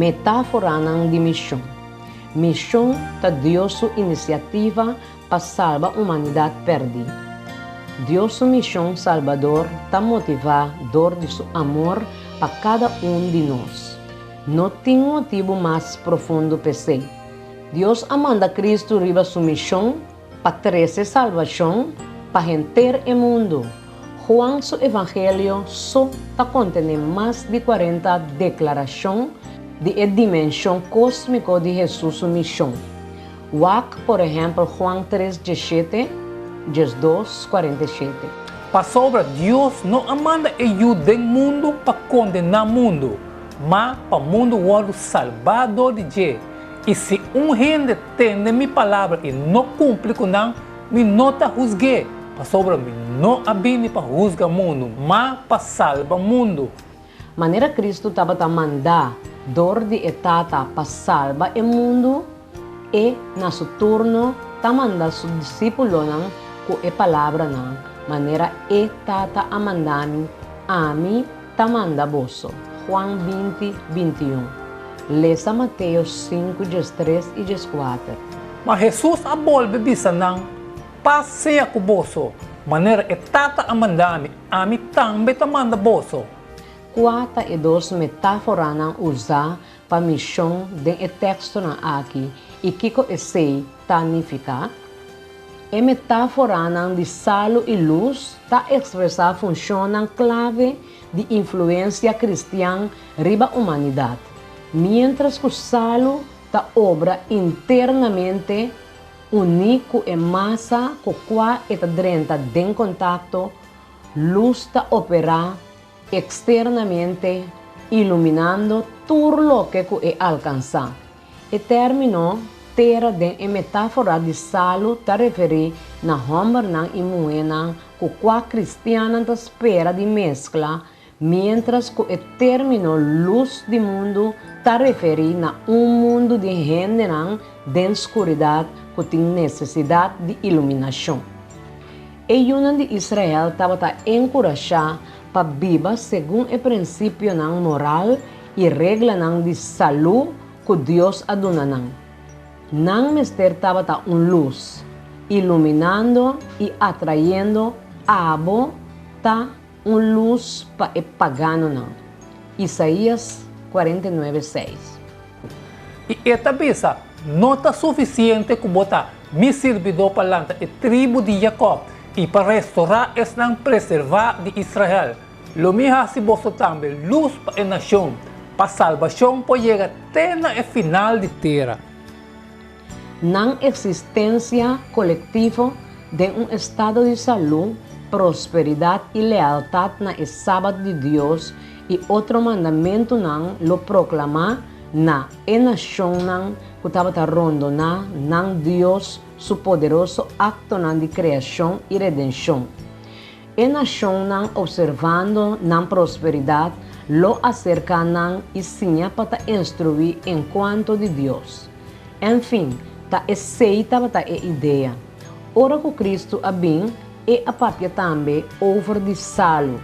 metáfora de missão. Missão ta Deus sua iniciativa para salvar a humanidade perdida. Deus sua missão salvador ta motivador de seu amor para cada de nós. Não tem motivo mais profundo para ser. Deus amanda Cristo riba sua missão para trazer salvação para encher o mundo. Juan su evangelho só ta contém mais de 40 declarações de dimensão cósmica de Jesus sua missão. Wak, por exemplo, Juan 3:17, 2:47. Para sobra, Deus não amanda ajuda o mundo para condenar o mundo, mas para o mundo o salvador de Deus. E se gente tem minha palavra e não cumpre com ela, me não te juzgue. Para sobra, me não abine para juzgar o mundo, mas para salvar o mundo. Maneira Cristo estava a mandar dor de etata para salvar o mundo e, na seu turno, está mandando seus discípulos com a palavra não. Maneira etata a mandar-me, a mim, está mandando você. Juan 20:21. Leia Mateus 5:3 e 4. Mas Jesus abolve bisa nang passeia com você. Maneira etata a mandar-me, a mim também está mandando você. 4 e 2 metáfora não usar para missão de texto aqui e que esse significa. A metáfora de sal e luz está expressa a função clave de influência cristã riba a humanidade. Mientras que o sal está obra internamente único e massa com qual está drenta em contato, luz está opera externamente, iluminando tudo o que é alcançar. E termino terra de metáfora de salo ta referi na homem e mulher com qual cristiana ta espera de mescla, mientras que o termino luz do mundo ta referi na mundo de gente de escuridade que tem necessidade de iluminação. E o de Israel estava a encorajar para viver segundo o princípio moral e regra de saúde que Deus aduna. Não mister estava luz, iluminando e atraindo abo ta luz para o pagano. Isaías 49:6. E esta bisa não está suficiente para botar me servidor para lança a tribo de Jacob e para restaurar e preservar de Israel. Lo mismo se você também luz para a nação, para salvação para chegar até na final de terra. Na existência coletiva de estado de saúde, prosperidade e lealdade na sábado de Deus e outro mandamento lo proclamar na nação que estava rondando na Deus seu poderoso acto de criação e redenção. E nação observando na prosperidade lo acerca e sinha para instruir enquanto de Deus. Enfim, ta aceita a ideia. Ora que Cristo bem e a papia também over de salo.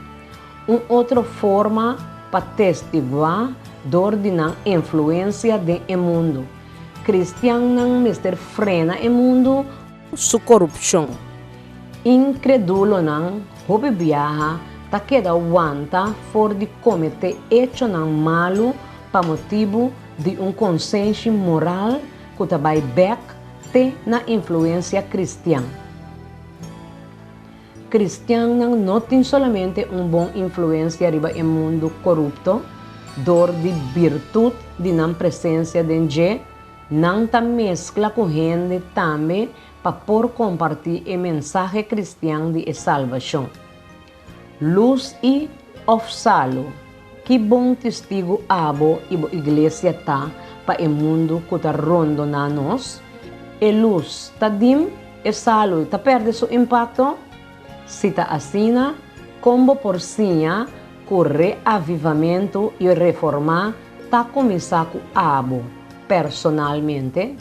Outra forma para testiguar dor de influência do mundo. Cristiano mister frena o mundo sua corrupção. Incrédulo houve viaja ta queda aguanta for de cometer hecho malo para motivo de consciência moral que vai back te na influência cristã. Cristiano não tem somente boa influência riba o mundo corrupto, dor de virtude de presença de Deus, não ta mescla com gente também para por compartilhar o mensagem cristão de salvação. Luz e salo, que bom testigo abo e a igreja tá para o mundo que está rondo na nós. E luz tá dim, e salo tá perde seu impacto. Se tá assina, como por sinha, corre avivamento e reformar tá começar com abo. Personalmente,